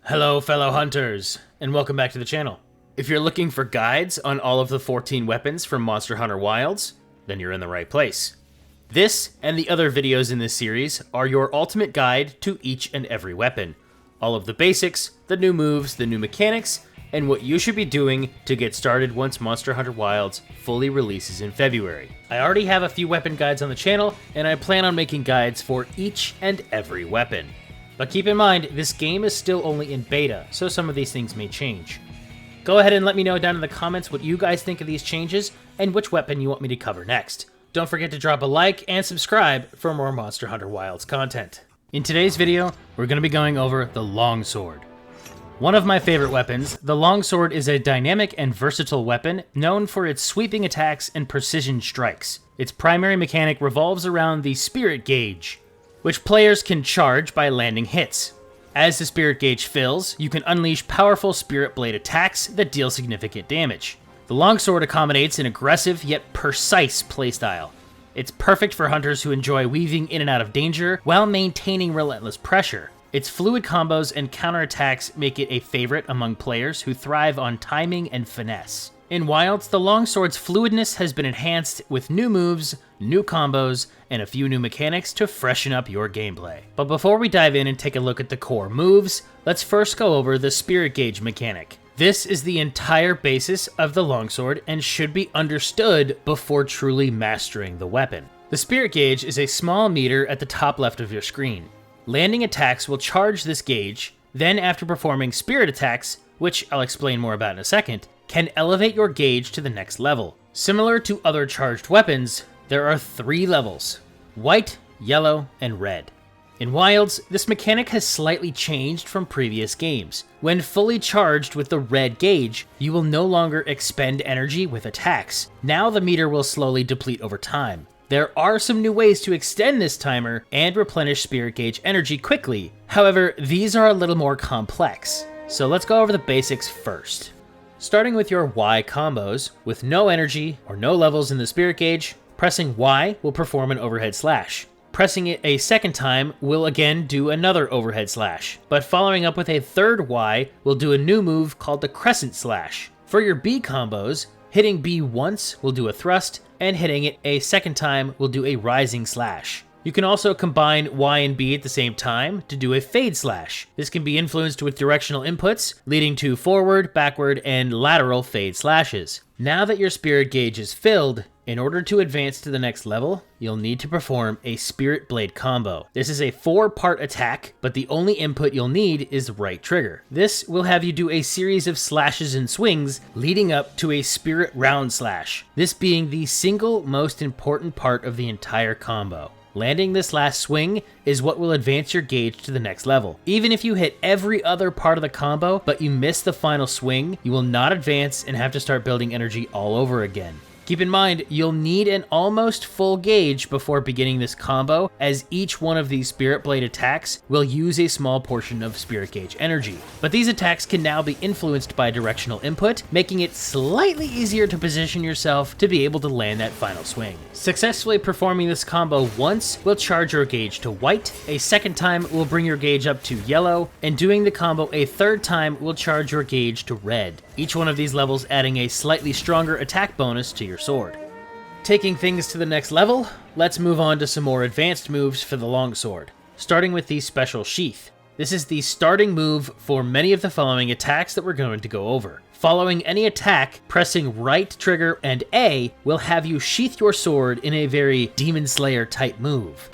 Hello fellow hunters, and welcome back to the channel. If you're looking for guides on all of the 14 weapons from Monster Hunter Wilds, then you're in the right place. This and the other videos in this series are your ultimate guide to each and every weapon. All of the basics, the new moves, the new mechanics, and what you should be doing to get started once Monster Hunter Wilds fully releases in February. I already have a few weapon guides on the channel, and I plan on making guides for each and every weapon. But keep in mind, this game is still only in beta, so some of these things may change. Go ahead and let me know down in the comments what you guys think of these changes, and which weapon you want me to cover next. Don't forget to drop a like and subscribe for more Monster Hunter Wilds content. In today's video, we're going to be going over the Longsword. One of my favorite weapons, the Longsword is a dynamic and versatile weapon known for its sweeping attacks and precision strikes. Its primary mechanic revolves around the spirit gauge, which players can charge by landing hits. As the spirit gauge fills, you can unleash powerful spirit blade attacks that deal significant damage. The Longsword accommodates an aggressive yet precise playstyle. It's perfect for hunters who enjoy weaving in and out of danger while maintaining relentless pressure. Its fluid combos and counterattacks make it a favorite among players who thrive on timing and finesse. In Wilds, the Longsword's fluidness has been enhanced with new moves, new combos, and a few new mechanics to freshen up your gameplay. But before we dive in and take a look at the core moves, let's first go over the spirit gauge mechanic. This is the entire basis of the Longsword and should be understood before truly mastering the weapon. The spirit gauge is a small meter at the top left of your screen. Landing attacks will charge this gauge, then after performing spirit attacks, which I'll explain more about in a second, can elevate your gauge to the next level. Similar to other charged weapons, there are 3 levels: white, yellow, and red. In Wilds, this mechanic has slightly changed from previous games. When fully charged with the red gauge, you will no longer expend energy with attacks. Now the meter will slowly deplete over time. There are some new ways to extend this timer and replenish spirit gauge energy quickly. However, these are a little more complex. So let's go over the basics first. Starting with your Y combos, with no energy or no levels in the spirit gauge, pressing Y will perform an overhead slash. Pressing it a second time will again do another overhead slash, but following up with a third Y will do a new move called the crescent slash. For your B combos, hitting B once will do a thrust, and hitting it a second time will do a rising slash. You can also combine Y and B at the same time to do a fade slash. This can be influenced with directional inputs, leading to forward, backward, and lateral fade slashes. Now that your spirit gauge is filled, in order to advance to the next level, you'll need to perform a spirit blade combo. This is a 4-part attack, but the only input you'll need is the right trigger. This will have you do a series of slashes and swings leading up to a spirit round slash, this being the single most important part of the entire combo. Landing this last swing is what will advance your gauge to the next level. Even if you hit every other part of the combo, but you miss the final swing, you will not advance and have to start building energy all over again. Keep in mind, you'll need an almost full gauge before beginning this combo, as each one of these Spirit Blade attacks will use a small portion of Spirit Gauge energy. But these attacks can now be influenced by directional input, making it slightly easier to position yourself to be able to land that final swing. Successfully performing this combo once will charge your gauge to white, a second time will bring your gauge up to yellow, and doing the combo a third time will charge your gauge to red. Each one of these levels adding a slightly stronger attack bonus to your sword. Taking things to the next level, let's move on to some more advanced moves for the Longsword, starting with the Special Sheath. This is the starting move for many of the following attacks that we're going to go over. Following any attack, pressing right trigger and A will have you sheath your sword in a very Demon Slayer type move.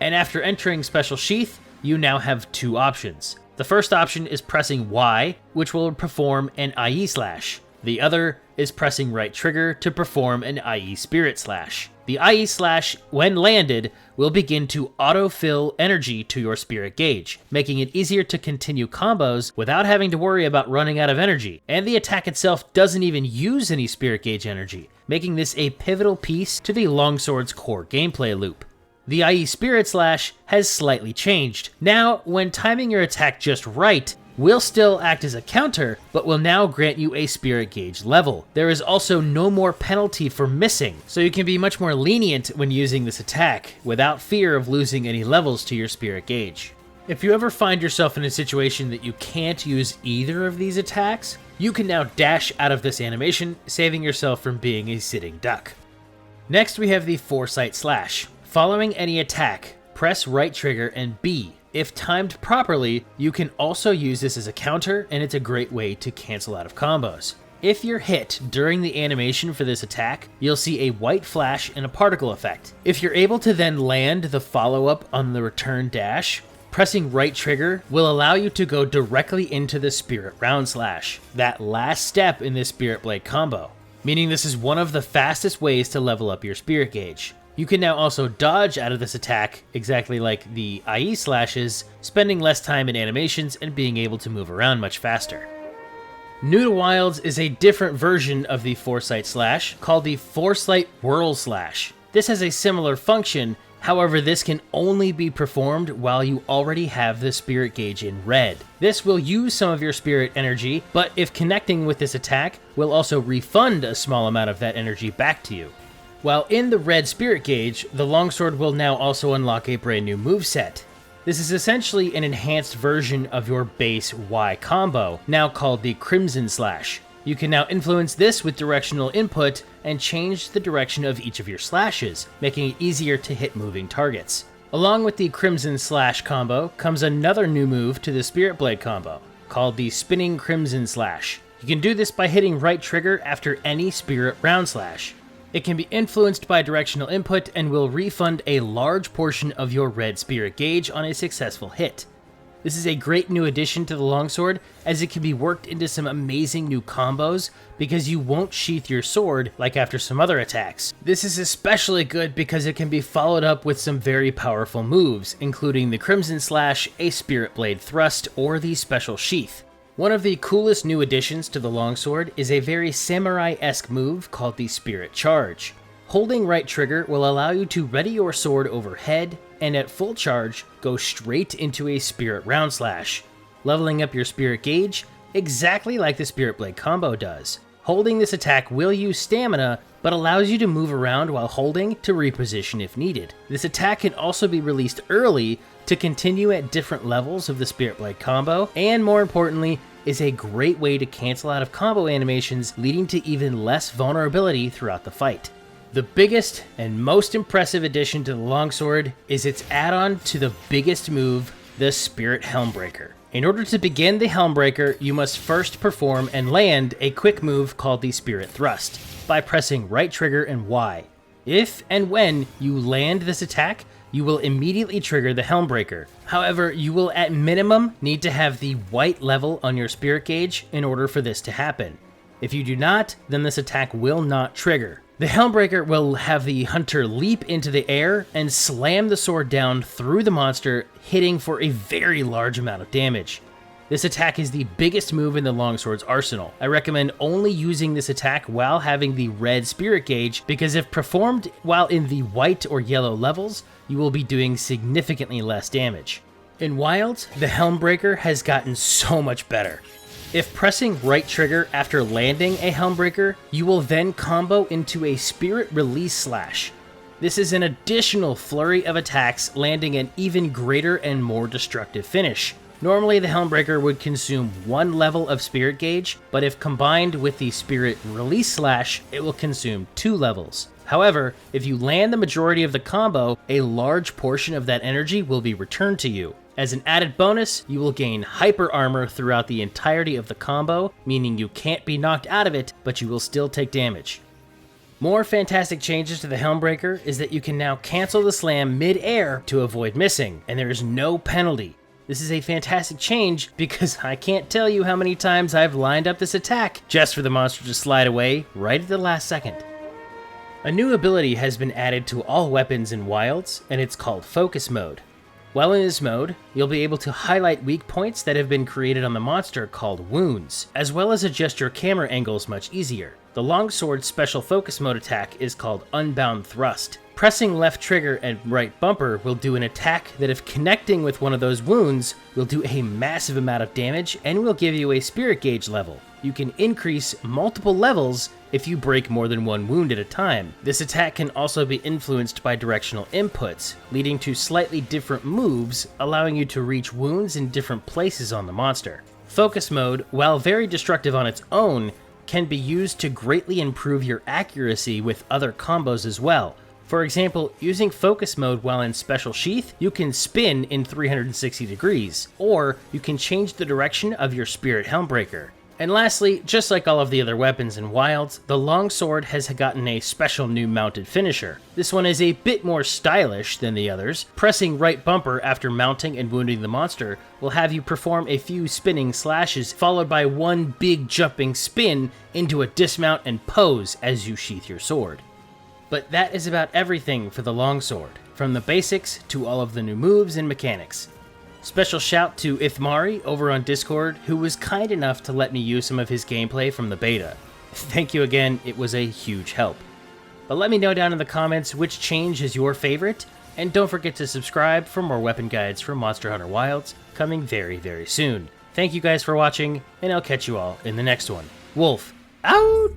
And after entering Special Sheath, you now have 2 options. The first option is pressing Y, which will perform an IE slash. The other is pressing right trigger to perform an IE spirit slash. The IE slash, when landed, will begin to autofill energy to your spirit gauge, making it easier to continue combos without having to worry about running out of energy. And the attack itself doesn't even use any spirit gauge energy, making this a pivotal piece to the Longsword's core gameplay loop. The IE Spirit Slash has slightly changed. Now, when timing your attack just right, will still act as a counter, but will now grant you a spirit gauge level. There is also no more penalty for missing, so you can be much more lenient when using this attack, without fear of losing any levels to your spirit gauge. If you ever find yourself in a situation that you can't use either of these attacks, you can now dash out of this animation, saving yourself from being a sitting duck. Next we have the Foresight Slash. Following any attack, press right trigger and B. If timed properly, you can also use this as a counter, and it's a great way to cancel out of combos. If you're hit during the animation for this attack, you'll see a white flash and a particle effect. If you're able to then land the follow-up on the return dash, pressing right trigger will allow you to go directly into the Spirit Round Slash, that last step in this Spirit Blade combo, meaning this is one of the fastest ways to level up your spirit gauge. You can now also dodge out of this attack, exactly like the IE slashes, spending less time in animations and being able to move around much faster. New to Wilds is a different version of the Foresight Slash, called the Foresight Whirl Slash. This has a similar function, however this can only be performed while you already have the spirit gauge in red. This will use some of your spirit energy, but if connecting with this attack, will also refund a small amount of that energy back to you. While in the red spirit gauge, the Longsword will now also unlock a brand new moveset. This is essentially an enhanced version of your base Y combo, now called the Crimson Slash. You can now influence this with directional input and change the direction of each of your slashes, making it easier to hit moving targets. Along with the Crimson Slash combo comes another new move to the Spirit Blade combo, called the Spinning Crimson Slash. You can do this by hitting right trigger after any Spirit Round Slash. It can be influenced by directional input and will refund a large portion of your red spirit gauge on a successful hit. This is a great new addition to the Longsword, as it can be worked into some amazing new combos because you won't sheath your sword like after some other attacks. This is especially good because it can be followed up with some very powerful moves, including the Crimson Slash, a Spirit Blade Thrust, or the Special Sheath. One of the coolest new additions to the Longsword is a very samurai-esque move called the Spirit Charge. Holding right trigger will allow you to ready your sword overhead, and at full charge, go straight into a Spirit Round Slash, leveling up your spirit gauge exactly like the Spirit Blade combo does. Holding this attack will use stamina, but allows you to move around while holding to reposition if needed. This attack can also be released early to continue at different levels of the Spirit Blade combo, and more importantly, is a great way to cancel out of combo animations, leading to even less vulnerability throughout the fight. The biggest and most impressive addition to the Longsword is its add-on to the biggest move, the Spirit Helmbreaker. In order to begin the Helmbreaker, you must first perform and land a quick move called the Spirit Thrust by pressing right trigger and Y. If and when you land this attack, you will immediately trigger the Helmbreaker. However, you will at minimum need to have the white level on your spirit gauge in order for this to happen. If you do not, then this attack will not trigger. The Helmbreaker will have the hunter leap into the air and slam the sword down through the monster, hitting for a very large amount of damage. This attack is the biggest move in the Longsword's arsenal. I recommend only using this attack while having the red spirit gauge, because if performed while in the white or yellow levels, you will be doing significantly less damage. In Wilds, the Helmbreaker has gotten so much better. If pressing right trigger after landing a Helmbreaker, you will then combo into a Spirit Release Slash. This is an additional flurry of attacks, landing an even greater and more destructive finish. Normally the Helmbreaker would consume one level of spirit gauge, but if combined with the Spirit Release Slash, it will consume 2 levels. However, if you land the majority of the combo, a large portion of that energy will be returned to you. As an added bonus, you will gain Hyper Armor throughout the entirety of the combo, meaning you can't be knocked out of it, but you will still take damage. More fantastic changes to the Helmbreaker is that you can now cancel the slam mid-air to avoid missing, and there is no penalty. This is a fantastic change because I can't tell you how many times I've lined up this attack just for the monster to slide away right at the last second. A new ability has been added to all weapons in Wilds, and it's called Focus Mode. While in this mode, you'll be able to highlight weak points that have been created on the monster called wounds, as well as adjust your camera angles much easier. The Longsword's special focus mode attack is called Unbound Thrust. Pressing left trigger and right bumper will do an attack that, if connecting with one of those wounds, will do a massive amount of damage and will give you a spirit gauge level. You can increase multiple levels if you break more than one wound at a time. This attack can also be influenced by directional inputs, leading to slightly different moves, allowing you to reach wounds in different places on the monster. Focus mode, while very destructive on its own, can be used to greatly improve your accuracy with other combos as well. For example, using focus mode while in special sheath, you can spin in 360 degrees, or you can change the direction of your spirit helmbreaker. And lastly, just like all of the other weapons in Wilds, the Longsword has gotten a special new mounted finisher. This one is a bit more stylish than the others. Pressing right bumper after mounting and wounding the monster will have you perform a few spinning slashes, followed by one big jumping spin into a dismount and pose as you sheath your sword. But that is about everything for the Longsword, from the basics to all of the new moves and mechanics. Special shout to Ithmari over on Discord, who was kind enough to let me use some of his gameplay from the beta. Thank you again, it was a huge help. But let me know down in the comments which change is your favorite, and don't forget to subscribe for more weapon guides from Monster Hunter Wilds, coming very, very soon. Thank you guys for watching, and I'll catch you all in the next one. Wolf, out!